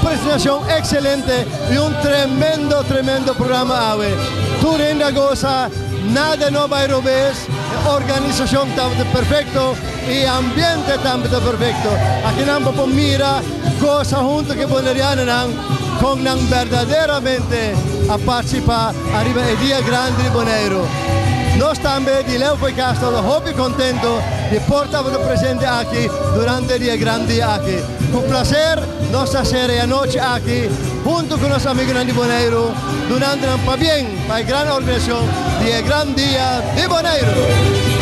presentación excelente y un tremendo programa. Tú renda goza, nada no va a robar, organización está perfecto y ambiente también perfecto. Aquí no podemos mirar goza junto que Bonaireano con verdaderamente a participar arriba el día grande de Bonaire. Nós também de Leo foi Castro, muito contente de portar presente aqui durante o dia grande aqui. Com prazer, nossa série a noite aqui, junto com nossos amigos de Bonaire, durante para bem, para a grande organização de grande dia de Bonaire.